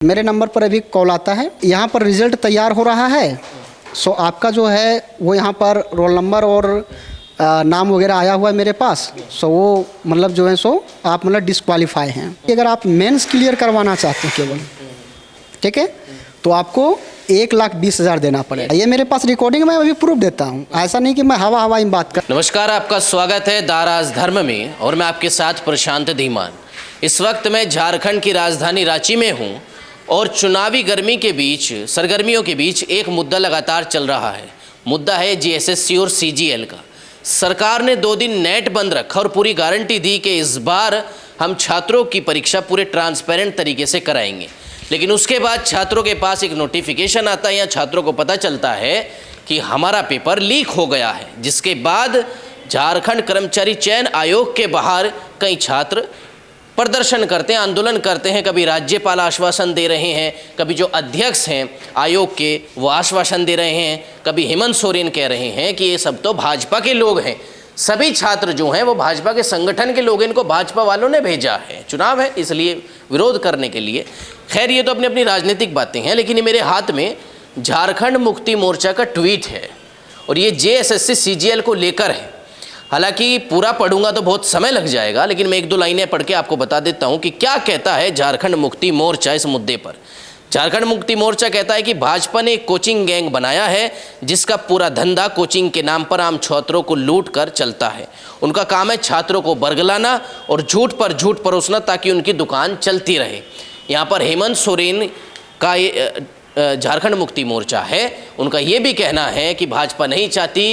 मेरे नंबर पर अभी कॉल आता है, यहाँ पर रिज़ल्ट तैयार हो रहा है। सो आपका जो है वो यहाँ पर रोल नंबर और नाम वगैरह आया हुआ है मेरे पास। सो वो मतलब जो है सो आप मतलब डिस्क्वालीफाई हैं। अगर आप मेंस क्लियर करवाना चाहते हैं केवल, ठीक है, तो आपको 1,20,000 देना पड़ेगा। ये मेरे पास रिकॉर्डिंग में अभी प्रूफ देता हूँ, ऐसा नहीं कि मैं हवा में बात कर। नमस्कार, आपका स्वागत है दाराज धर्म में और मैं आपके साथ प्रशांत धीमान। इस वक्त मैं झारखंड की राजधानी रांची में हूँ और चुनावी गर्मी के बीच, सरगर्मियों के बीच एक मुद्दा लगातार चल रहा है। मुद्दा है जीएसएससी और सीजीएल का। सरकार ने 2 दिन नेट बंद रखा और पूरी गारंटी दी कि इस बार हम छात्रों की परीक्षा पूरे ट्रांसपेरेंट तरीके से कराएंगे। लेकिन उसके बाद छात्रों के पास एक नोटिफिकेशन आता है या छात्रों को पता चलता है कि हमारा पेपर लीक हो गया है, जिसके बाद झारखंड कर्मचारी चयन आयोग के बाहर कई छात्र प्रदर्शन करते हैं, आंदोलन करते हैं। कभी राज्यपाल आश्वासन दे रहे हैं, कभी जो अध्यक्ष हैं आयोग के वो आश्वासन दे रहे हैं, कभी हेमंत सोरेन कह रहे हैं कि ये सब तो भाजपा के लोग हैं। सभी छात्र जो हैं वो भाजपा के संगठन के लोग हैं, इनको भाजपा वालों ने भेजा है, चुनाव है इसलिए विरोध करने के लिए। खैर, ये तो अपनी अपनी राजनीतिक बातें हैं, लेकिन ये मेरे हाथ में झारखंड मुक्ति मोर्चा का ट्वीट है और ये जेएसएससी सीजीएल को लेकर है। हालांकि पूरा पढ़ूंगा तो बहुत समय लग जाएगा, लेकिन मैं 1-2 लाइनें पढ़ के आपको बता देता हूं कि क्या कहता है झारखंड मुक्ति मोर्चा इस मुद्दे पर। झारखंड मुक्ति मोर्चा कहता है कि भाजपा ने एक कोचिंग गैंग बनाया है जिसका पूरा धंधा कोचिंग के नाम पर आम छात्रों को लूट कर चलता है। उनका काम है छात्रों को बरगलाना और झूठ पर झूठ परोसना ताकि उनकी दुकान चलती रहे। यहाँ पर हेमंत सोरेन का झारखंड मुक्ति मोर्चा है, उनका ये भी कहना है कि भाजपा नहीं चाहती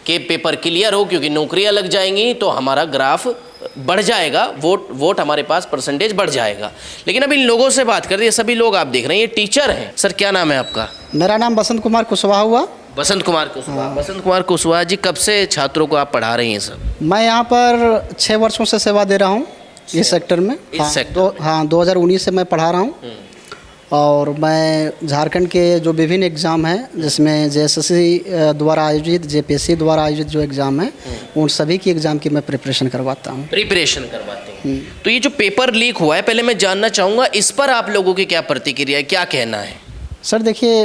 कि पेपर क्लियर हो, क्योंकि नौकरियां लग जाएंगी तो हमारा ग्राफ बढ़ जाएगा, वोट हमारे पास परसेंटेज बढ़ जाएगा। लेकिन अब इन लोगों से बात करें, ये सभी लोग आप देख रहे हैं ये टीचर हैं। सर, क्या नाम है आपका? मेरा नाम बसंत कुमार कुशवाहा हुआ। बसंत कुमार कुशवाहा। बसंत कुमार कुशवाहा जी, कब से छात्रों को आप पढ़ा रही हैं सर? मैं यहाँ पर 6 वर्षों से सेवा दे रहा हूँ इस सेक्टर में। हाँ, 2019 से मैं पढ़ा रहा हूँ और मैं झारखंड के जो विभिन्न एग्ज़ाम हैं, जिसमें जेएसएससी द्वारा आयोजित, जेपीएससी द्वारा आयोजित जो एग्ज़ाम है, उन सभी की एग्ज़ाम की मैं प्रिपरेशन करवाता हूँ। प्रिपरेशन करवाते हैं। तो ये जो पेपर लीक हुआ है, पहले मैं जानना चाहूँगा इस पर आप लोगों की क्या प्रतिक्रिया है, क्या कहना है? सर देखिए,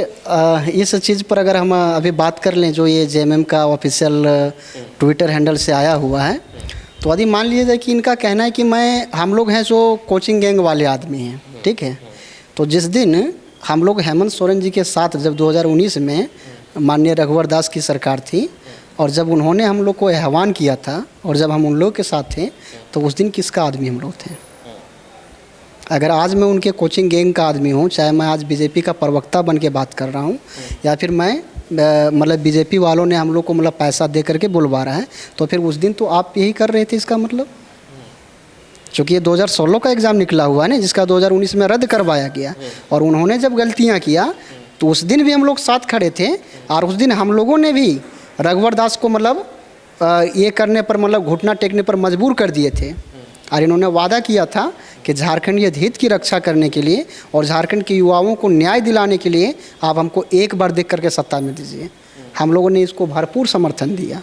इस चीज़ पर अगर हम अभी बात कर लें, जो ये जेएमएम का ऑफिशियल ट्विटर हैंडल से आया हुआ है, तो यदि मान लीजिए कि इनका कहना है कि हम लोग हैं जो कोचिंग गैंग वाले आदमी हैं, ठीक है। तो जिस दिन हम लोग हेमंत सोरेन जी के साथ, जब 2019 में माननीय रघुवर दास की सरकार थी और जब उन्होंने हम लोग को आह्वान किया था और जब हम उन लोग के साथ थे, तो उस दिन किसका आदमी हम लोग थे? अगर आज मैं उनके कोचिंग गैंग का आदमी हूँ, चाहे मैं आज बीजेपी का प्रवक्ता बन के बात कर रहा हूँ या फिर मैं मतलब बीजेपी वालों ने हम लोग को मतलब पैसा दे करके बुलवा रहा है, तो फिर उस दिन तो आप यही कर रहे थे। इसका मतलब चूँकि ये 2016 का एग्ज़ाम निकला हुआ है ना, जिसका 2019 में रद्द करवाया गया, और उन्होंने जब गलतियां किया तो उस दिन भी हम लोग साथ खड़े थे और उस दिन हम लोगों ने भी रघुवर दास को मतलब ये करने पर, मतलब घुटना टेकने पर मजबूर कर दिए थे। और इन्होंने वादा किया था कि झारखंड हित की रक्षा करने के लिए और झारखंड के युवाओं को न्याय दिलाने के लिए आप हमको एक बार देख करके सत्ता में दीजिए। हम लोगों ने इसको भरपूर समर्थन दिया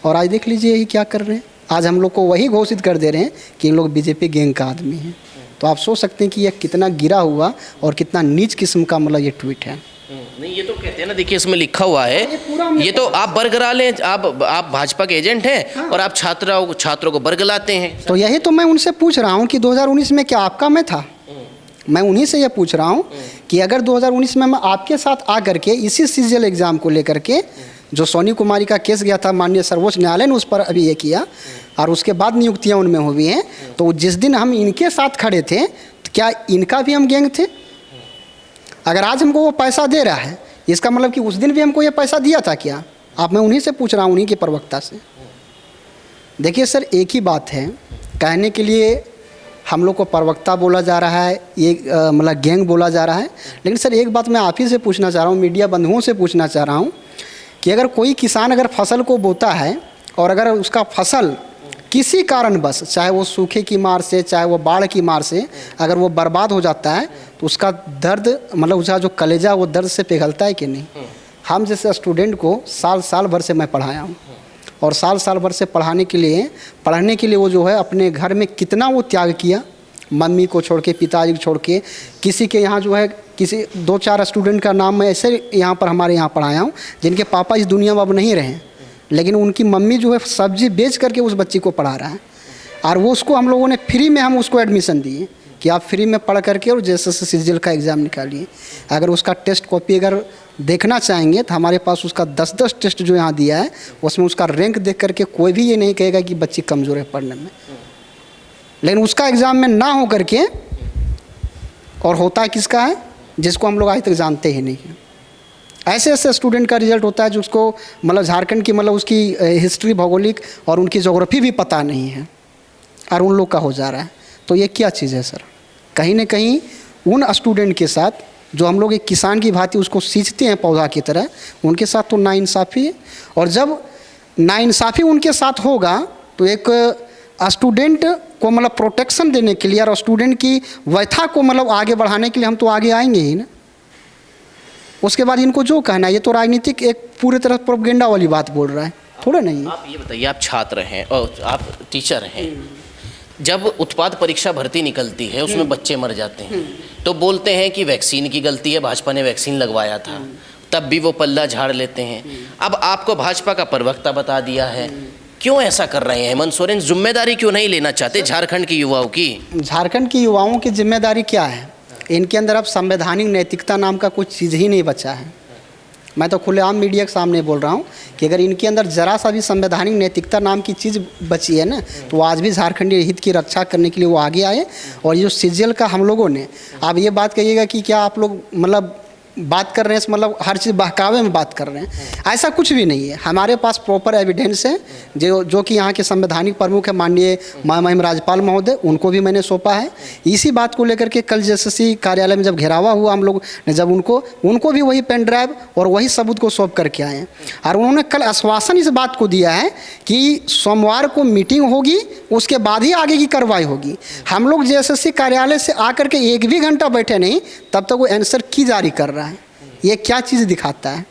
और आज देख लीजिए ये क्या कर रहे हैं। आज हम लोग को वही घोषित कर दे रहे हैं कि इन लोग बीजेपी गैंग का आदमी हैं। तो आप सोच सकते हैं कि यह कितना गिरा हुआ और कितना नीच किस्म का मतलब ये ट्वीट है। नहीं, ये तो कहते हैं ना, देखिए इसमें लिखा हुआ है, ये तो आप बरगला लें, आप भाजपा के एजेंट हैं। हाँ। और आप छात्रों को बरगलाते हैं। तो यही तो मैं उनसे पूछ रहा हूँ कि 2019 में क्या आपका मैं था? मैं उन्हीं से ये पूछ रहा हूँ कि अगर 2019 में मैं आपके साथ आ करके इसी सीजीएल एग्ज़ाम को लेकर के, जो सोनी कुमारी का केस गया था माननीय सर्वोच्च न्यायालय ने उस पर अभी ये किया और उसके बाद नियुक्तियां उनमें हुई हैं, तो जिस दिन हम इनके साथ खड़े थे तो क्या इनका भी हम गैंग थे? अगर आज हमको वो पैसा दे रहा है, इसका मतलब कि उस दिन भी हमको ये पैसा दिया था क्या? आप, मैं उन्हीं से पूछ रहा हूँ, उन्हीं के प्रवक्ता से। देखिए सर, एक ही बात है, कहने के लिए हम लोग को प्रवक्ता बोला जा रहा है, ये मतलब गैंग बोला जा रहा है, लेकिन सर एक बात मैं आप ही से पूछना चाह रहा हूँ, मीडिया बंधुओं से पूछना चाह रहा हूँ कि अगर कोई किसान अगर फसल को बोता है और अगर उसका फसल किसी कारणवश, चाहे वो सूखे की मार से, चाहे वो बाढ़ की मार से, अगर वो बर्बाद हो जाता है, तो उसका दर्द, मतलब उसका जो कलेजा, वो दर्द से पिघलता है कि नहीं? हम जैसे स्टूडेंट को साल भर से मैं पढ़ाया हूँ और साल भर से पढ़ने के लिए वो जो है अपने घर में कितना वो त्याग किया मम्मी को छोड़ के, पिताजी को छोड़ के, किसी के यहाँ जो है किसी 2-4 स्टूडेंट का नाम मैं ऐसे यहाँ पर हमारे यहाँ पढ़ाया हूँ जिनके पापा इस दुनिया में अब नहीं रहे, लेकिन उनकी मम्मी जो है सब्जी बेच करके उस बच्ची को पढ़ा रहा है। और वो उसको हम लोगों ने फ्री में हम उसको एडमिशन दिए कि आप फ्री में पढ़ करके और जैसे सीजीएल का एग्ज़ाम निकालिए। अगर उसका टेस्ट कॉपी अगर देखना चाहेंगे तो हमारे पास उसका 10-10 टेस्ट जो यहाँ दिया है उसमें उसका रैंक देख करके कोई भी ये नहीं कहेगा कि बच्ची कमज़ोर है पढ़ने में। लेकिन उसका एग्ज़ाम में ना हो करके और होता किसका है, जिसको हम लोग आज तक जानते ही नहीं हैं। ऐसे ऐसे स्टूडेंट का रिजल्ट होता है जो उसको मतलब झारखंड की मतलब उसकी हिस्ट्री, भौगोलिक और उनकी ज्योग्राफी भी पता नहीं है और उन लोग का हो जा रहा है। तो ये क्या चीज़ है सर? कहीं ना कहीं उन स्टूडेंट के साथ जो हम लोग एक किसान की भांति उसको सींचते हैं पौधा की तरह, उनके साथ तो नाइंसाफ़ी है। और जब नाइंसाफ़ी उनके साथ होगा तो एक स्टूडेंट को मतलब प्रोटेक्शन देने के लिए और स्टूडेंट की व्यथा को मतलब आगे बढ़ाने के लिए हम तो आगे आएंगे ही ना। उसके बाद इनको जो कहना है ये तो राजनीतिक एक पूरी तरह प्रोपेगेंडा वाली बात बोल रहा है, थोड़ा नहीं है। आप ये बताइए, आप छात्र हैं और आप टीचर हैं, जब उत्पाद परीक्षा भर्ती निकलती है उसमें बच्चे मर जाते हैं तो बोलते हैं कि वैक्सीन की गलती है, भाजपा ने वैक्सीन लगवाया था, तब भी वो पल्ला झाड़ लेते हैं। अब आपको भाजपा का प्रवक्ता बता दिया है, क्यों ऐसा कर रहे हैं? हेमंत सोरेन जिम्मेदारी क्यों नहीं लेना चाहते झारखंड की युवाओं की? झारखंड की युवाओं की जिम्मेदारी क्या है? इनके अंदर अब संवैधानिक नैतिकता नाम का कुछ चीज़ ही नहीं बचा है। मैं तो खुलेआम मीडिया के सामने बोल रहा हूँ कि अगर इनके अंदर ज़रा सा भी संवैधानिक नैतिकता नाम की चीज़ बची है ना, तो आज भी झारखंडी हित की रक्षा करने के लिए वो आगे आए। और ये जो सीजीएल का हम लोगों ने, आप ये बात कहिएगा कि क्या आप लोग मतलब बात कर रहे हैं, मतलब हर चीज़ बहकावे में बात कर रहे हैं, ऐसा कुछ भी नहीं है। हमारे पास प्रॉपर एविडेंस है जो कि यहाँ के संवैधानिक प्रमुख है माननीय महामहिम राज्यपाल महोदय, उनको भी मैंने सौंपा है। इसी बात को लेकर के कल जेएसएससी कार्यालय में जब घेरावा हुआ हम लोग ने, जब उनको भी वही पेन ड्राइव और वही सबूत को सौंप करके आए हैं। और उन्होंने कल आश्वासन इस बात को दिया है कि सोमवार को मीटिंग होगी, उसके बाद ही आगे की कार्रवाई होगी। हम लोग जेएसएससी कार्यालय से आकर के 1 भी घंटा बैठे नहीं, तब तक वो आंसर की जारी कर रहा है। ये क्या चीज़ दिखाता है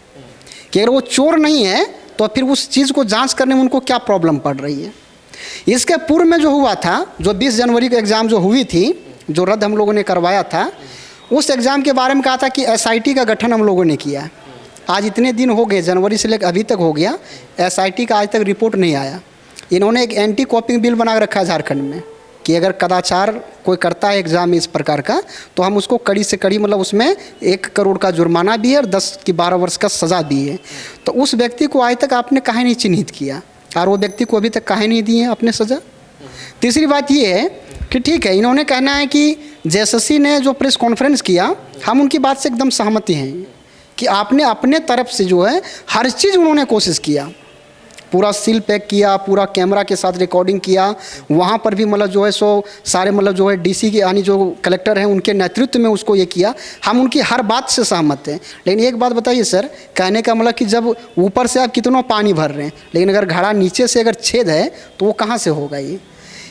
कि अगर वो चोर नहीं है तो फिर उस चीज़ को जांच करने में उनको क्या प्रॉब्लम पड़ रही है। इसके पूर्व में जो हुआ था, जो 20 जनवरी को एग्ज़ाम जो हुई थी, जो रद्द हम लोगों ने करवाया था, उस एग्ज़ाम के बारे में कहा था कि एसआईटी का गठन हम लोगों ने किया। आज इतने दिन हो गए, जनवरी से लेकर अभी तक हो गया, एसआईटी का आज तक रिपोर्ट नहीं आया। इन्होंने एक एंटी कॉपिंग बिल बना रखा है झारखंड में कि अगर कदाचार कोई करता है एग्ज़ाम में इस प्रकार का, तो हम उसको कड़ी से कड़ी मतलब उसमें 1 करोड़ का जुर्माना भी है और 10 की 12 वर्ष का सज़ा भी है। तो उस व्यक्ति को आज तक आपने काहे नहीं चिन्हित किया और वो व्यक्ति को अभी तक काहे नहीं दिए अपने सज़ा? तीसरी बात ये है कि ठीक है, इन्होंने कहना है कि जेएसएससी ने जो प्रेस कॉन्फ्रेंस किया, हम उनकी बात से एकदम सहमति हैं कि आपने अपने तरफ से जो है हर चीज़ उन्होंने कोशिश किया, पूरा सील पैक किया, पूरा कैमरा के साथ रिकॉर्डिंग किया, वहाँ पर भी मतलब जो है सो सारे मतलब जो है डीसी के यानी जो कलेक्टर हैं उनके नेतृत्व में उसको ये किया। हम उनकी हर बात से सहमत हैं। लेकिन एक बात बताइए सर, कहने का मतलब कि जब ऊपर से आप कितना पानी भर रहे हैं, लेकिन अगर घड़ा नीचे से अगर छेद है तो वो कहाँ से होगा?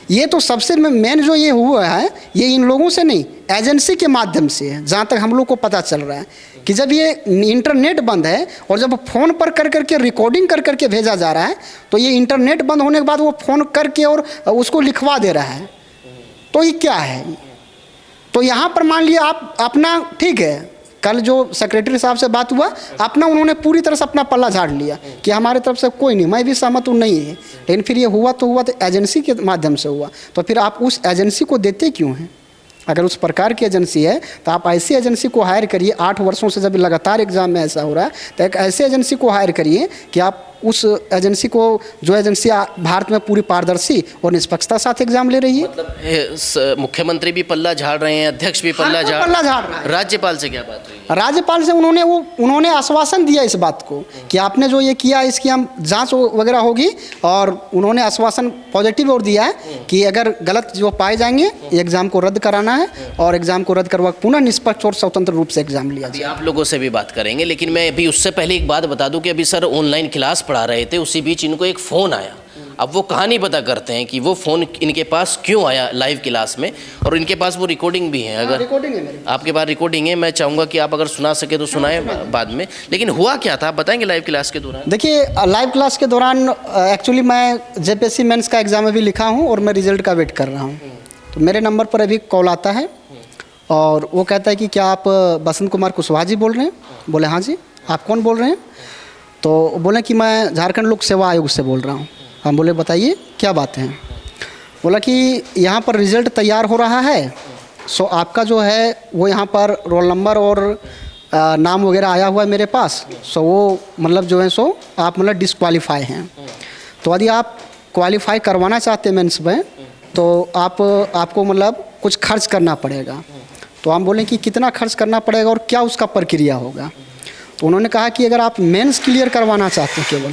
ये तो सबसे मेन जो ये हुआ है, ये इन लोगों से नहीं, एजेंसी के माध्यम से है। जहाँ तक हम लोग को पता चल रहा है कि जब ये इंटरनेट बंद है और जब फ़ोन पर कर करके रिकॉर्डिंग कर करके भेजा जा रहा है, तो ये इंटरनेट बंद होने के बाद वो फ़ोन करके और उसको लिखवा दे रहा है। तो ये क्या है? तो यहाँ पर मान लिया आप अपना, ठीक है, कल जो सेक्रेटरी साहब से बात हुआ, अपना उन्होंने पूरी तरह से अपना पल्ला झाड़ लिया कि हमारे तरफ से कोई नहीं, मैं भी सहमत हूँ नहीं है। लेकिन फिर ये हुआ तो एजेंसी के माध्यम से हुआ, तो फिर आप उस एजेंसी को देते क्यों हैं? अगर उस प्रकार की एजेंसी है तो आप ऐसी एजेंसी को हायर करिए। 8 वर्षों से जब लगातार एग्ज़ाम में ऐसा हो रहा है तो एक ऐसी एजेंसी को हायर करिए कि आप उस एजेंसी को, जो एजेंसी भारत में पूरी पारदर्शी और निष्पक्षता साथ एग्जाम ले रही है। मतलब मुख्यमंत्री भी पल्ला झाड़ रहे हैं, अध्यक्ष भी पल्ला झाड़ रहा है। राज्यपाल से क्या बात हुई? राज्यपाल से उन्होंने आश्वासन दिया इस बात को कि आपने जो ये किया इसकी हम जांच वगैरह होगी, और उन्होंने आश्वासन पॉजिटिव और दिया है कि अगर गलत जो पाए जाएंगे एग्ज़ाम को रद्द कराना है और एग्ज़ाम को रद्द करवा पुनः निष्पक्ष और स्वतंत्र रूप से एग्ज़ाम लिया जाए। आप लोगों से भी बात करेंगे, लेकिन मैं अभी उससे पहले एक बात बता दूं कि अभी सर ऑनलाइन क्लास पढ़ा रहे थे, उसी बीच इनको एक फ़ोन आया। अब वो कहानी पता करते हैं कि वो फ़ोन इनके पास क्यों आया लाइव क्लास में, और इनके पास वो रिकॉर्डिंग भी है। अगर रिकॉर्डिंग है मेरे आपके पास रिकॉर्डिंग है, मैं चाहूँगा कि आप अगर सुना सके तो सुनाएं बाद में। लेकिन हुआ क्या था बताएंगे लाइव क्लास के दौरान? देखिए, लाइव क्लास के दौरान एक्चुअली मैं जेपीएससी मेंस का एग्ज़ाम अभी लिखा हूँ और मैं रिजल्ट का वेट कर रहा हूँ। तो मेरे नंबर पर अभी कॉल आता है और वो कहता है कि क्या आप बसंत कुमार कुशवाहा जी बोल रहे हैं? बोले हाँ जी। आप कौन बोल रहे हैं? तो बोले कि मैं झारखंड लोक सेवा आयोग से बोल रहा हूँ। हम बोले बताइए क्या बात है? बोला कि यहाँ पर रिज़ल्ट तैयार हो रहा है, सो आपका जो है वो यहाँ पर रोल नंबर और नाम वगैरह आया हुआ है मेरे पास, सो वो मतलब जो है सो आप मतलब डिसक्वालीफाई हैं। तो यदि आप क्वालीफाई करवाना चाहते हैं मेंस में तो आपको मतलब कुछ खर्च करना पड़ेगा। तो हम बोलें कि कितना खर्च करना पड़ेगा और क्या उसका प्रक्रिया होगा? तो उन्होंने कहा कि अगर आप मेंस क्लियर करवाना चाहते हैं केवल,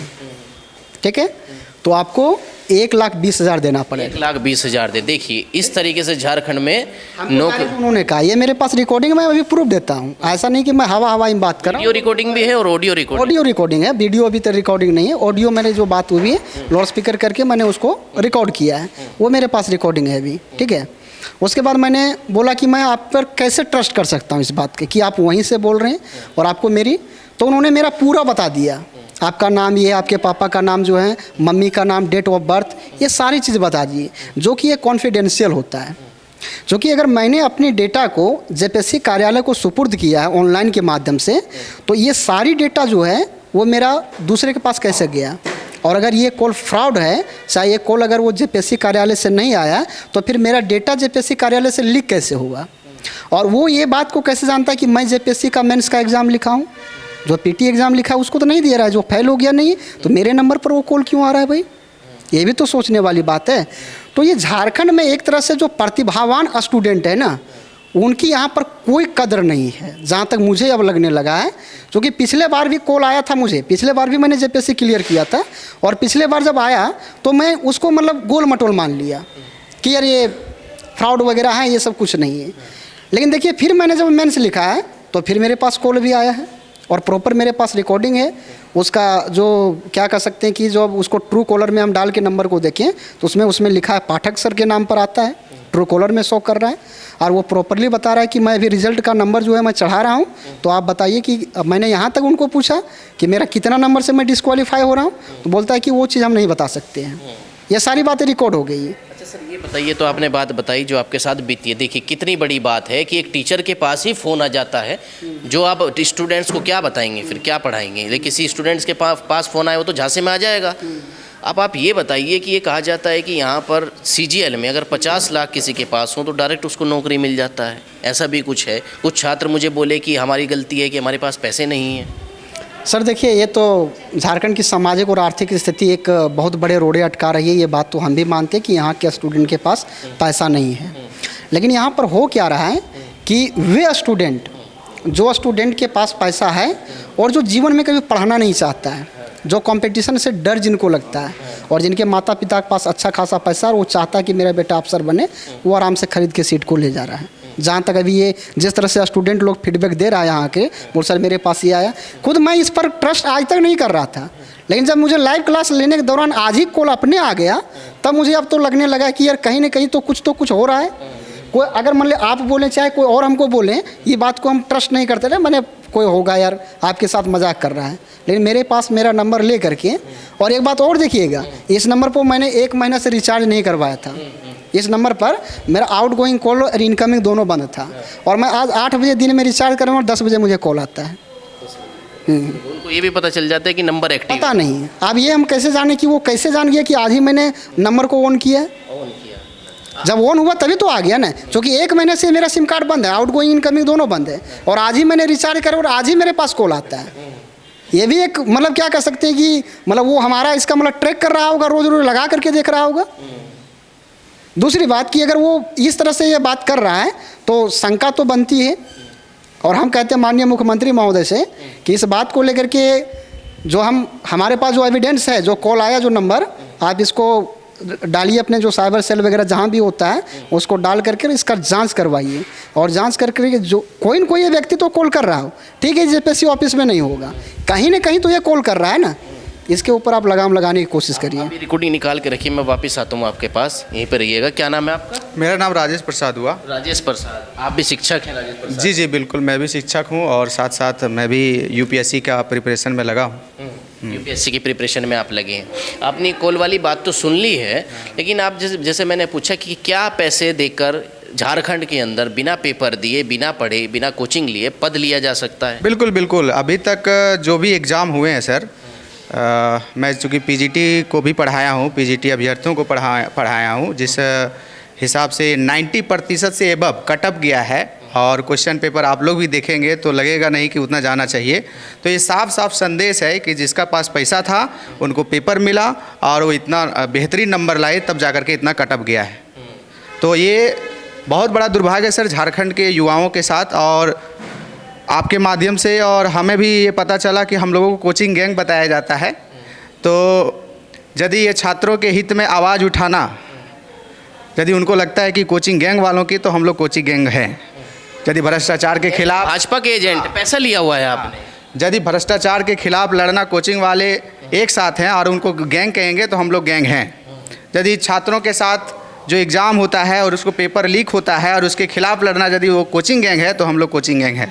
ठीक है, तो आपको 1,20,000 देना पड़ेगा। 1,20,000 दे। देखिए इस तरीके से झारखंड में उन्होंने कहा, ये मेरे पास रिकॉर्डिंग में अभी प्रूफ देता हूँ, ऐसा नहीं कि मैं हवा में बात कर रहा हूँ। वीडियो रिकॉर्डिंग भी है और ऑडियो रिकॉर्डिंग है। वीडियो अभी तक रिकॉर्डिंग नहीं है, ऑडियो मैंने जो बात हुई है लाउड स्पीकर करके मैंने उसको रिकॉर्ड किया है, वो मेरे पास रिकॉर्डिंग है अभी, ठीक है। उसके बाद मैंने बोला कि मैं आप पर कैसे ट्रस्ट कर सकता हूँ इस बात के कि आप वहीं से बोल रहे हैं और आपको मेरी, तो उन्होंने मेरा पूरा बता दिया, आपका नाम ये, आपके पापा का नाम जो है, मम्मी का नाम, डेट ऑफ बर्थ, ये सारी चीज़ बता दिए, जो कि ये कॉन्फिडेंशियल होता है। जो कि अगर मैंने अपनी डेटा को जेपीएससी कार्यालय को सुपुर्द किया है ऑनलाइन के माध्यम से, तो ये सारी डेटा जो है वो मेरा दूसरे के पास कैसे गया? और अगर ये कॉल फ्रॉड है, चाहे ये कॉल अगर वो जेपीएससी कार्यालय से नहीं आया, तो फिर मेरा डेटा जेपीएससी कार्यालय से लीक कैसे हुआ? और वो ये बात को कैसे जानता है कि मैं जेपीएससी का मेंस का एग्ज़ाम लिखा हूँ? जो पीटी एग्ज़ाम लिखा है उसको तो नहीं दे रहा है, जो फेल हो गया नहीं, तो मेरे नंबर पर वो कॉल क्यों आ रहा है भाई? ये भी तो सोचने वाली बात है। तो ये झारखंड में एक तरह से जो प्रतिभावान स्टूडेंट है ना, उनकी यहाँ पर कोई कदर नहीं है, जहाँ तक मुझे अब लगने लगा है। क्योंकि पिछले बार भी कॉल आया था मुझे, पिछले बार भी मैंने जेपीएससी क्लियर किया था, और पिछले बार जब आया तो मैं उसको मतलब गोल मटोल मान लिया कि यार ये फ्रॉड वगैरह है, ये सब कुछ नहीं है। लेकिन देखिए फिर मैंने जब मेंस लिखा है तो फिर मेरे पास कॉल भी आया है और प्रॉपर मेरे पास रिकॉर्डिंग है उसका, जो क्या कर सकते हैं कि जो उसको ट्रू कॉलर में हम डाल के नंबर को देखें तो उसमें लिखा है पाठक सर के नाम पर आता है, ट्रू कॉलर में शो कर रहा है, और वो प्रॉपरली बता रहा है कि मैं अभी रिजल्ट का नंबर जो है मैं चढ़ा रहा हूँ। तो आप बताइए कि मैंने यहाँ तक उनको पूछा कि मेरा कितना नंबर से मैं डिस्क्वालीफाई हो रहा हूँ, तो बोलता है कि वो चीज़ हम नहीं बता सकते हैं। ये सारी बातें रिकॉर्ड हो गई है। अच्छा सर ये बताइए, तो आपने बात बताई जो आपके साथ बीती है, देखिए कितनी बड़ी बात है कि एक टीचर के पास ही फ़ोन आ जाता है, जो आप स्टूडेंट्स को क्या बताएंगे, फिर क्या पढ़ाएंगे? लेकिन किसी स्टूडेंट्स के पास फ़ोन आए वो तो झांसे में आ जाएगा। अब आप ये बताइए कि ये कहा जाता है कि यहाँ पर CGL में अगर 50 लाख किसी के पास हो तो डायरेक्ट उसको नौकरी मिल जाता है, ऐसा भी कुछ है। कुछ छात्र मुझे बोले कि हमारी गलती है कि हमारे पास पैसे नहीं हैं। सर देखिए, ये तो झारखंड की सामाजिक और आर्थिक स्थिति एक बहुत बड़े रोड़े अटका रही है, ये बात तो हम भी मानते हैं कि यहाँ के स्टूडेंट के पास पैसा नहीं है। लेकिन यहाँ पर हो क्या रहा है कि वे स्टूडेंट, जो स्टूडेंट के पास पैसा है और जो जीवन में कभी पढ़ना नहीं चाहता है, जो कंपटीशन से डर जिनको लगता है, और जिनके माता पिता के पास अच्छा खासा पैसा और वो चाहता है कि मेरा बेटा अफसर बने, वो आराम से खरीद के सीट को ले जा रहा है। जहाँ तक अभी ये जिस तरह से स्टूडेंट लोग फीडबैक दे रहा है यहाँ के, बोल सर मेरे पास ये आया, खुद मैं इस पर ट्रस्ट आज तक नहीं कर रहा था, लेकिन जब मुझे लाइव क्लास लेने के दौरान आज ही कॉल अपने आ गया, तब मुझे अब तो लगने लगा कि यार कहीं ना कहीं तो कुछ हो रहा है। कोई अगर मान ले आप बोलें चाहे कोई और हमको बोलें, ये बात को हम ट्रस्ट नहीं करते थे, मैंने कोई होगा यार आपके साथ मजाक कर रहा है, लेकिन मेरे पास मेरा नंबर ले करके, और एक बात और देखिएगा, इस नंबर पर मैंने 1 महीना से रिचार्ज नहीं करवाया था। इस नंबर पर मेरा आउट गोइंग कॉल और इनकमिंग दोनों बंद था, और मैं आज 8 बजे दिन में रिचार्ज करूँ और 10 बजे मुझे कॉल आता है। उनको ये भी पता चल जाता है कि नंबर एक्टिव, पता नहीं है। अब ये हम कैसे जाने कि वो कैसे जान गया कि आज ही मैंने नंबर को ऑन किया? जब ऑन हुआ तभी तो आ गया ना, क्योंकि 1 महीने से मेरा सिम कार्ड बंद है, आउट गोइंग इनकमिंग दोनों बंद है, और आज ही मैंने रिचार्ज करा और आज ही मेरे पास कॉल आता है। ये भी एक मतलब क्या कह सकते हैं कि मतलब वो हमारा इसका मतलब ट्रैक कर रहा होगा, रोज रोज लगा करके देख रहा होगा। दूसरी बात कि अगर वो इस तरह से ये बात कर रहा है तो शंका तो बनती है, और हम कहते हैं माननीय मुख्यमंत्री महोदय से कि इस बात को लेकर के जो हमारे पास जो एविडेंस है, जो कॉल आया, जो नंबर, आप इसको डालिए अपने जो साइबर सेल वगैरह जहाँ भी होता है उसको डाल करके इसका जांच करवाइए, और जांच करके जो कोई न कोई व्यक्ति तो कॉल कर रहा हो, ठीक है, जेपीएससी ऑफिस में नहीं होगा, कहीं ना कहीं तो ये कॉल कर रहा है ना, इसके ऊपर आप लगाम लगाने की कोशिश करिए। अभी रिकॉर्डिंग निकाल के रखिए, मैं वापस आता हूँ आपके पास, यहीं पर रहिएगा। क्या नाम है आपका? मेरा नाम राजेश प्रसाद हुआ। राजेश प्रसाद, आप भी शिक्षक हैं राजेश प्रसाद? जी बिल्कुल, मैं भी शिक्षक हूँ और साथ साथ मैं भी यूपीएससी का प्रिपरेशन में लगा हूँ। यूपीएससी की प्रिपरेशन में आप लगे हैं। आपने कॉल वाली बात तो सुन ली है, लेकिन आप जैसे मैंने पूछा कि क्या पैसे देकर झारखंड के अंदर बिना पेपर दिए, बिना पढ़े, बिना कोचिंग लिए पद लिया जा सकता है? बिल्कुल बिल्कुल। अभी तक जो भी एग्ज़ाम हुए हैं सर, मैं चूँकि पीजीटी को भी पढ़ाया हूँ, पीजीटी अभ्यर्थियों को पढ़ाया हूँ, जिस हिसाब से 90% से एबव कटअप गया है और क्वेश्चन पेपर आप लोग भी देखेंगे तो लगेगा नहीं कि उतना जाना चाहिए। तो ये साफ साफ संदेश है कि जिसका पास पैसा था उनको पेपर मिला और वो इतना बेहतरीन नंबर लाए, तब जाकर के इतना कटअप गया है। तो ये बहुत बड़ा दुर्भाग्य है सर झारखंड के युवाओं के साथ, और आपके माध्यम से और हमें भी ये पता चला कि हम लोगों को कोचिंग गैंग बताया जाता है। तो यदि ये छात्रों के हित में आवाज़ उठाना, यदि उनको लगता है कि कोचिंग गैंग वालों की, तो हम लोग कोचिंग गैंग हैं। यदि भ्रष्टाचार के खिलाफ, भाजपा के एजेंट, पैसा लिया हुआ है आपने, यदि भ्रष्टाचार के खिलाफ लड़ना कोचिंग वाले एक साथ हैं और उनको गैंग कहेंगे तो हम लोग गैंग हैं। यदि छात्रों के साथ जो एग्ज़ाम होता है और उसको पेपर लीक होता है और उसके खिलाफ लड़ना यदि वो कोचिंग गैंग है तो हम लोग कोचिंग गैंग है।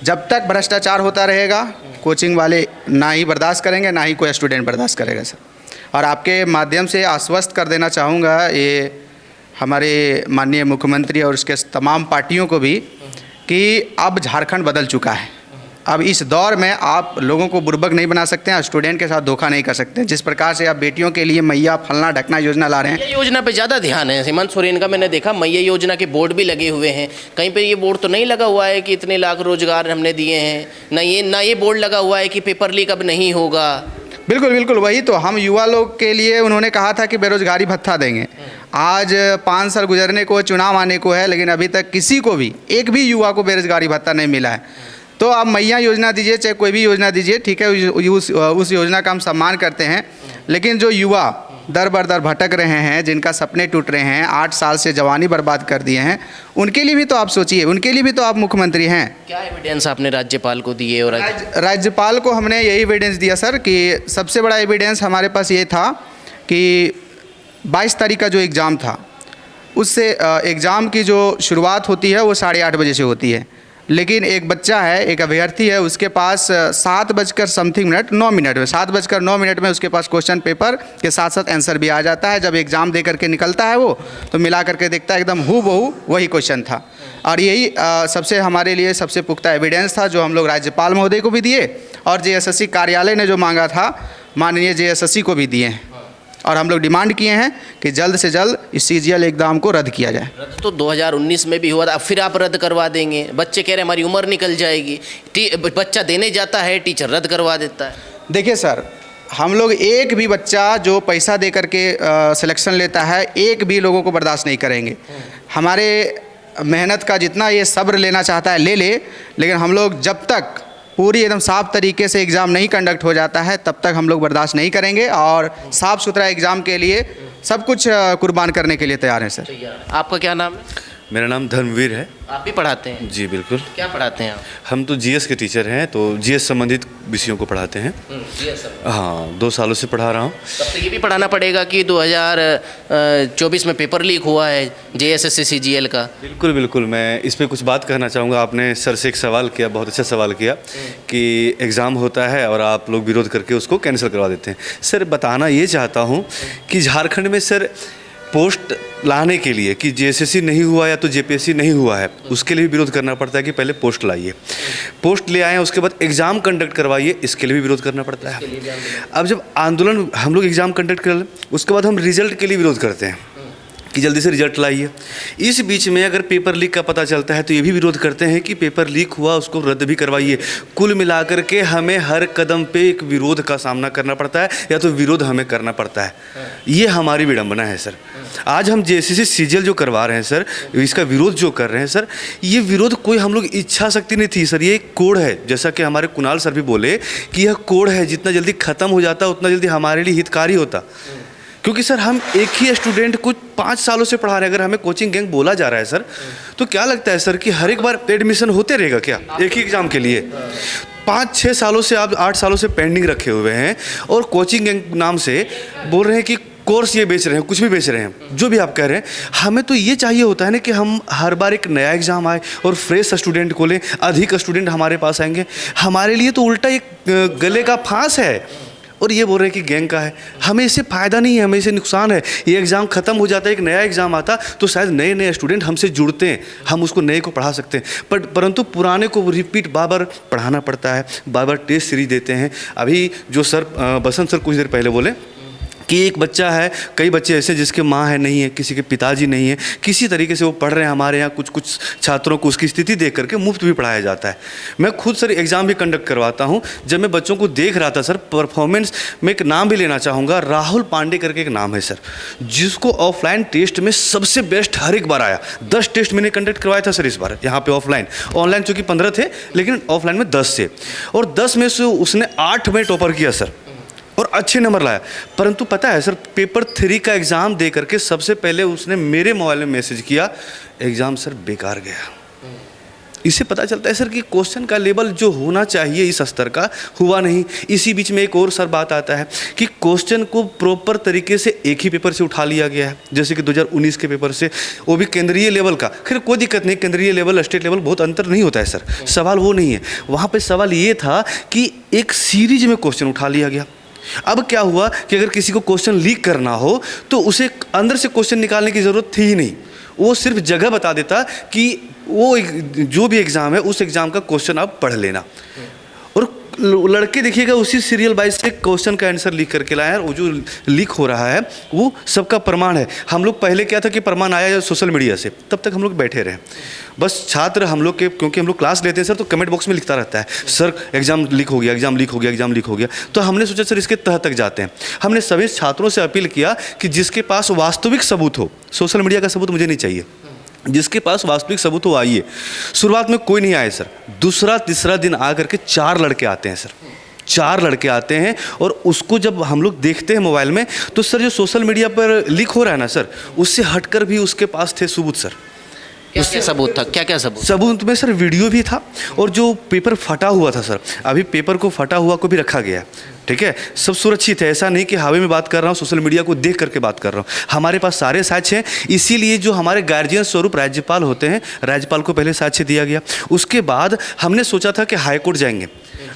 जब तक भ्रष्टाचार होता रहेगा कोचिंग वाले ना ही बर्दाश्त करेंगे, ना ही कोई स्टूडेंट बर्दाश्त करेगा सर। और आपके माध्यम से आश्वस्त कर देना चाहूँगा ये हमारे माननीय मुख्यमंत्री और उसके तमाम पार्टियों को भी कि अब झारखंड बदल चुका है। अब इस दौर में आप लोगों को बुर्बक नहीं बना सकते हैं, स्टूडेंट के साथ धोखा नहीं कर सकते हैं। जिस प्रकार से आप बेटियों के लिए मैया फलना ढकना योजना ला रहे हैं, ये योजना पे ज़्यादा ध्यान है। हेमंत सोरेन का मैंने देखा मैया योजना के बोर्ड भी लगे हुए हैं, कहीं पे ये बोर्ड तो नहीं लगा हुआ है कि इतने लाख रोजगार हमने दिए हैं, ना ये बोर्ड लगा हुआ है कि पेपर लीक अब नहीं होगा। बिल्कुल बिल्कुल, वही तो हम युवा लोग के लिए उन्होंने कहा था कि बेरोजगारी भत्ता देंगे। आज 5 साल गुजरने को, चुनाव आने को है, लेकिन अभी तक किसी को भी, एक भी युवा को बेरोजगारी भत्ता नहीं मिला है। तो आप मैया योजना दीजिए, चाहे कोई भी योजना दीजिए, ठीक है, उस योजना का हम सम्मान करते हैं। लेकिन जो युवा दर बर दर भटक रहे हैं, जिनका सपने टूट रहे हैं, 8 साल से जवानी बर्बाद कर दिए हैं, उनके लिए भी तो आप सोचिए, उनके लिए भी तो आप मुख्यमंत्री हैं। क्या एविडेंस आपने राज्यपाल को दिए? और राज्यपाल को हमने यही एविडेंस दिया सर कि सबसे बड़ा एविडेंस हमारे पास ये था कि 22 तारीख का जो एग्ज़ाम था, उससे एग्ज़ाम की जो शुरुआत होती है वो 8:30 बजे से होती है। लेकिन एक बच्चा है, एक अभ्यर्थी है, उसके पास 7:9 मिनट में 7:09 मिनट में उसके पास क्वेश्चन पेपर के साथ साथ आंसर भी आ जाता है। जब एग्ज़ाम दे करके निकलता है वो, तो मिला करके देखता है एकदम हूबहू वही क्वेश्चन था। और यही सबसे हमारे लिए सबसे पुख्ता एविडेंस था, जो हम लोग राज्यपाल महोदय को भी दिए और जेएसएससी कार्यालय ने जो मांगा था माननीय जेएसएससी को भी दिए हैं। और हम लोग डिमांड किए हैं कि जल्द से जल्द इस सीजीएल एग्ज़ाम को रद्द किया जाए। रद्द तो 2019 में भी हुआ था, फिर आप रद्द करवा देंगे। बच्चे कह रहे हैं हमारी उम्र निकल जाएगी, बच्चा देने जाता है, टीचर रद्द करवा देता है। देखिए सर, हम लोग एक भी बच्चा जो पैसा दे करके सिलेक्शन लेता है, एक भी लोगों को बर्दाश्त नहीं करेंगे। हमारे मेहनत का जितना ये सब्र लेना चाहता है ले ले, लेकिन हम लोग जब तक पूरी एकदम साफ तरीके से एग्ज़ाम नहीं कंडक्ट हो जाता है तब तक हम लोग बर्दाश्त नहीं करेंगे और साफ़ सुथरा एग्ज़ाम के लिए सब कुछ कुर्बान करने के लिए तैयार हैं सर। आपका क्या नाम है? मेरा नाम धर्मवीर है। आप भी पढ़ाते हैं? जी बिल्कुल। क्या पढ़ाते हैं आप? हम तो जीएस के टीचर हैं, तो जीएस संबंधित विषयों को पढ़ाते हैं। हाँ, 2 सालों से पढ़ा रहा हूँ। तब तो ये भी पढ़ाना पड़ेगा कि 2024 में पेपर लीक हुआ है जेएसएससी सीजीएल का। बिल्कुल बिल्कुल, मैं इस पर कुछ बात कहना चाहूँगा। आपने सर से एक सवाल किया, बहुत अच्छा सवाल किया कि एग्ज़ाम होता है और आप लोग विरोध करके उसको कैंसिल करवा देते हैं। सर बताना ये चाहता हूँ कि झारखंड में सर पोस्ट लाने के लिए कि जेएसएससी नहीं हुआ या तो जेपीएससी नहीं हुआ है, उसके लिए भी विरोध करना पड़ता है कि पहले पोस्ट लाइए, पोस्ट ले आए, उसके बाद एग्ज़ाम कंडक्ट करवाइए, इसके लिए भी विरोध करना पड़ता है। अब जब आंदोलन हम लोग एग्ज़ाम कंडक्ट कर लें, उसके बाद हम रिजल्ट के लिए विरोध करते हैं कि जल्दी से रिजल्ट लाइए। इस बीच में अगर पेपर लीक का पता चलता है तो ये भी विरोध करते हैं कि पेपर लीक हुआ, उसको रद्द भी करवाइए। कुल मिलाकर के हमें हर कदम पे एक विरोध का सामना करना पड़ता है, या तो विरोध हमें करना पड़ता है। ये हमारी विडंबना है सर। आज हम जेएसएससी सीजीएल जो करवा रहे हैं सर, इसका विरोध जो कर रहे हैं सर, ये विरोध कोई हम लोग इच्छा शक्ति नहीं थी सर, ये एक कोड है। जैसा कि हमारे कुणाल सर भी बोले कि यह कोड है, जितना जल्दी ख़त्म हो जाता उतना जल्दी हमारे लिए हितकारी होता। क्योंकि सर हम एक ही स्टूडेंट को 5 सालों से पढ़ा रहे हैं, अगर हमें कोचिंग गैंग बोला जा रहा है सर, तो क्या लगता है सर कि हर एक बार एडमिशन होते रहेगा क्या एक ही एग्ज़ाम के लिए? 5-6 सालों से आप 8 सालों से पेंडिंग रखे हुए हैं और कोचिंग गैंग नाम से बोल रहे हैं कि कोर्स ये बेच रहे हैं, कुछ भी बेच रहे हैं, जो भी आप कह रहे हैं, हमें तो ये चाहिए होता है ना कि हम हर बार एक नया एग्ज़ाम आए और फ्रेश स्टूडेंट को लें, अधिक स्टूडेंट हमारे पास आएंगे। हमारे लिए तो उल्टा एक गले का फांस है और ये बोल रहे हैं कि गैंग का है। हमें इससे फ़ायदा नहीं है, हमें इससे नुकसान है। ये एग्ज़ाम ख़त्म हो जाता है, एक नया एग्ज़ाम आता तो शायद नए नए स्टूडेंट हमसे जुड़ते हैं, हम उसको नए को पढ़ा सकते हैं, परंतु पुराने को रिपीट बार बार पढ़ाना पड़ता है, बार बार टेस्ट सीरीज देते हैं। अभी जो सर बसंत सर कुछ देर पहले बोले कि एक बच्चा है, कई बच्चे ऐसे जिसके माँ है नहीं है, किसी के पिताजी नहीं है, किसी तरीके से वो पढ़ रहे हैं। हमारे यहाँ कुछ छात्रों को उसकी स्थिति देख करके मुफ्त भी पढ़ाया जाता है। मैं खुद सर एग्ज़ाम भी कंडक्ट करवाता हूँ। जब मैं बच्चों को देख रहा था सर परफॉर्मेंस में, एक नाम भी लेना चाहूँगा, राहुल पांडे करके एक नाम है सर, जिसको ऑफलाइन टेस्ट में सबसे बेस्ट हर एक बार आया। 10 टेस्ट मैंने कंडक्ट करवाया था सर इस बार यहाँ पे ऑफलाइन। ऑनलाइन चूँकि 15 थे, लेकिन ऑफलाइन में 10 से, और 10 में से उसने 8 में टॉपर किया सर और अच्छे नंबर लाया। परंतु पता है सर, पेपर 3 का एग्ज़ाम दे करके सबसे पहले उसने मेरे मोबाइल में मैसेज किया, एग्ज़ाम सर बेकार गया। इससे पता चलता है सर कि क्वेश्चन का लेवल जो होना चाहिए इस स्तर का हुआ नहीं। इसी बीच में एक और सर बात आता है कि क्वेश्चन को प्रॉपर तरीके से एक ही पेपर से उठा लिया गया है, जैसे कि 2019 के पेपर से, वो भी केंद्रीय लेवल का। खैर कोई दिक्कत नहीं, केंद्रीय लेवल स्टेट लेवल बहुत अंतर नहीं होता है सर, सवाल वो नहीं है। वहाँ पर सवाल ये था कि एक सीरीज में क्वेश्चन उठा लिया गया। अब क्या हुआ कि अगर किसी को क्वेश्चन लीक करना हो तो उसे अंदर से क्वेश्चन निकालने की ज़रूरत थी ही नहीं, वो सिर्फ जगह बता देता कि वो जो भी एग्ज़ाम है उस एग्ज़ाम का क्वेश्चन आप पढ़ लेना। और लड़के देखिएगा उसी सीरियल वाइज से क्वेश्चन का आंसर लीक करके लाया है। वो जो लीक हो रहा है वो सबका प्रमाण है। हम लोग पहले क्या था कि प्रमाण आया सोशल मीडिया से, तब तक हम लोग बैठे रहे। बस छात्र हम लोग के, क्योंकि हम लोग क्लास लेते हैं सर, तो कमेंट बॉक्स में लिखता रहता है, सर एग्ज़ाम लीक हो गया, एग्ज़ाम लीक हो गया, एग्ज़ाम लीक हो गया। तो हमने सोचा सर इसके तह तक जाते हैं। हमने सभी छात्रों से अपील किया कि जिसके पास वास्तविक सबूत हो, सोशल मीडिया का सबूत मुझे नहीं चाहिए, जिसके पास वास्तविक सबूत हो आइए। शुरुआत में कोई नहीं आए सर, दूसरा तीसरा दिन आकर के 4 लड़के आते हैं सर, 4 लड़के आते हैं। और उसको जब हम लोग देखते हैं मोबाइल में, तो सर जो सोशल मीडिया पर लीक हो रहा है ना सर, उससे हटकर भी उसके पास थे सबूत सर। क्या सबूत था, क्या क्या सबूत? सबूत में सर वीडियो भी था, और जो पेपर फटा हुआ था सर, अभी पेपर को फटा हुआ को भी रखा गया, ठीक है, सब सुरक्षित है। ऐसा नहीं कि हवा में बात कर रहा हूँ, सोशल मीडिया को देख करके बात कर रहा हूँ। हमारे पास सारे साक्ष्य हैं। इसीलिए जो हमारे गार्जियन स्वरूप राज्यपाल होते हैं, राज्यपाल को पहले साक्ष्य दिया गया। उसके बाद हमने सोचा था कि हाईकोर्ट जाएंगे,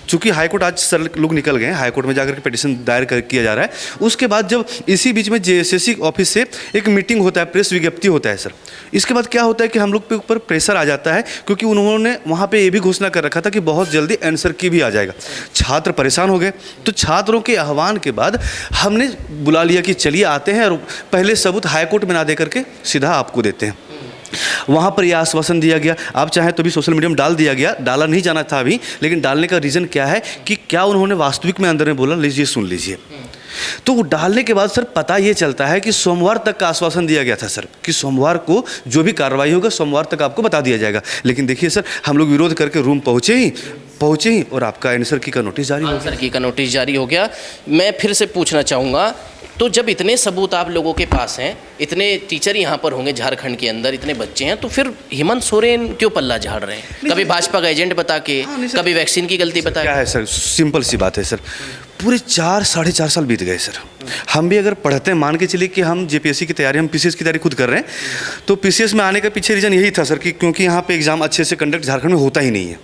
चूँकि हाईकोर्ट आज सर लोग निकल गए, हाईकोर्ट में जाकर के पिटीशन दायर किया जा रहा है। उसके बाद जब इसी बीच में JSSC ऑफिस से एक मीटिंग होता है, प्रेस विज्ञप्ति होता है सर। इसके बाद क्या होता है कि हम लोग पे ऊपर प्रेशर आ जाता है, क्योंकि उन्होंने वहाँ पे ये भी घोषणा कर रखा था कि बहुत जल्दी आंसर की भी आ जाएगा। छात्र परेशान हो गए, तो छात्रों के आह्वान के बाद हमने बुला लिया कि चलिए आते हैं और पहले सबूत हाईकोर्ट में ना दे करके सीधा आपको देते हैं। वहाँ पर यह आश्वासन दिया गया, आप चाहें तो भी सोशल मीडिया में डाल दिया गया, डाला नहीं जाना था अभी, लेकिन डालने का रीज़न क्या है कि क्या उन्होंने वास्तविक में अंदर में बोला, लीजिए सुन लीजिए। तो वो डालने के बाद सर पता ये चलता है कि सोमवार तक का आश्वासन दिया गया था सर, कि सोमवार को जो भी कार्रवाई होगा सोमवार तक आपको बता दिया जाएगा। लेकिन देखिए सर, हम लोग विरोध करके रूम पहुँचे ही और आपका आंसर की का नोटिस जारी हो गया। आंसर की का नोटिस जारी हो गया। मैं फिर से पूछना चाहूँगा, तो जब इतने सबूत आप लोगों के पास हैं, इतने टीचर यहाँ पर होंगे झारखंड के अंदर, इतने बच्चे हैं, तो फिर हेमंत सोरेन क्यों पल्ला झाड़ रहे हैं? कभी भाजपा का एजेंट बता के, कभी वैक्सीन की गलती बता के। क्या है सर, सिंपल सी बात है सर, पूरे 4-4.5 साल बीत गए सर। हम भी अगर पढ़ते हैं, मान के चलिए कि हम JPSC की तैयारी, हम PCS की तैयारी खुद कर रहे हैं, तो PCS में आने का पीछे रीज़न यही था सर कि क्योंकि यहाँ पे एग्ज़ाम अच्छे से कंडक्ट झारखंड में होता ही नहीं है।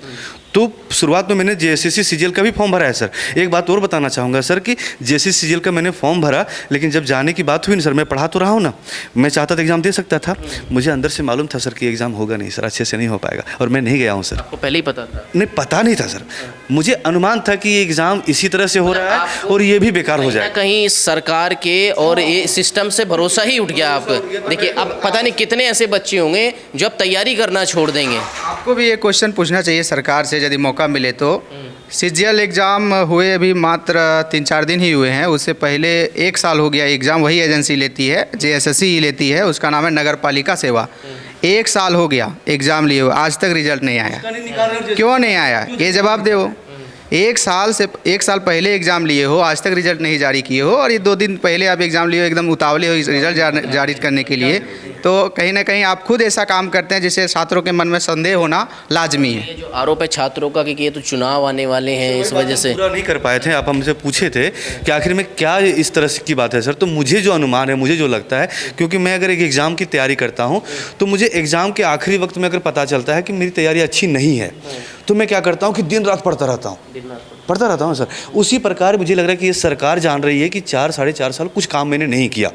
तो शुरुआत में मैंने JSSC CGL का भी फॉर्म भरा है सर। एक बात और बताना चाहूँगा सर कि JSSC CGL का मैंने फॉर्म भरा, लेकिन जब जाने की बात हुई ना सर, मैं पढ़ा तो रहा हूँ ना, मैं चाहता था एग्ज़ाम दे सकता था, मुझे अंदर से मालूम था सर कि एग्ज़ाम होगा नहीं सर, अच्छे से नहीं हो पाएगा, और मैं नहीं गया हूँ सर। आपको पहले ही पता था? नहीं, पता नहीं था सर, मुझे अनुमान था कि ये एग्ज़ाम इसी तरह से हो रहा है और ये भी बेकार हो जाएगा। कहीं सरकार के और ये सिस्टम से भरोसा ही उठ गया आप। देखिए, अब पता नहीं कितने ऐसे बच्चे होंगे जो अब तैयारी करना छोड़ देंगे। आपको भी ये क्वेश्चन पूछना चाहिए सरकार से, यदि मौका मिले तो। CGL एग्ज़ाम हुए अभी मात्र 3-4 दिन ही हुए हैं, उससे पहले 1 साल हो गया एग्ज़ाम वही एजेंसी लेती है, JSSC ही लेती है, उसका नाम है नगर पालिका सेवा। 1 साल हो गया एग्ज़ाम लिए हुए, आज तक रिजल्ट नहीं आया। क्यों नहीं आया, ये जवाब दो। एक साल पहले एग्ज़ाम लिए हो, आज तक रिजल्ट नहीं जारी किए हो, और ये 2 दिन पहले आप एग्ज़ाम लिए हो, एकदम उतावले हो इस रिजल्ट जारी करने के लिए, तो कहीं ना कहीं आप खुद ऐसा काम करते हैं जिससे छात्रों के मन में संदेह होना लाजमी है। ये जो आरोप है छात्रों का कि ये तो चुनाव आने वाले हैं, इस वजह से पूरा नहीं कर पाए थे। आप हमसे पूछे थे कि आखिर में क्या इस तरह की बात है सर, तो मुझे जो अनुमान है, मुझे जो लगता है, क्योंकि मैं अगर एक एग्ज़ाम की तैयारी करता हूँ तो मुझे एग्ज़ाम के आखिरी वक्त में अगर पता चलता है कि मेरी तैयारी अच्छी नहीं है तो मैं क्या करता हूँ कि दिन रात पढ़ता रहता हूँ सर। उसी प्रकार मुझे लग रहा है कि ये सरकार जान रही है कि 4 साढ़े 4 साल कुछ काम मैंने नहीं किया,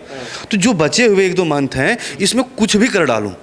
तो जो बचे हुए 1-2 मंथ हैं इसमें कुछ भी कर डालूँ,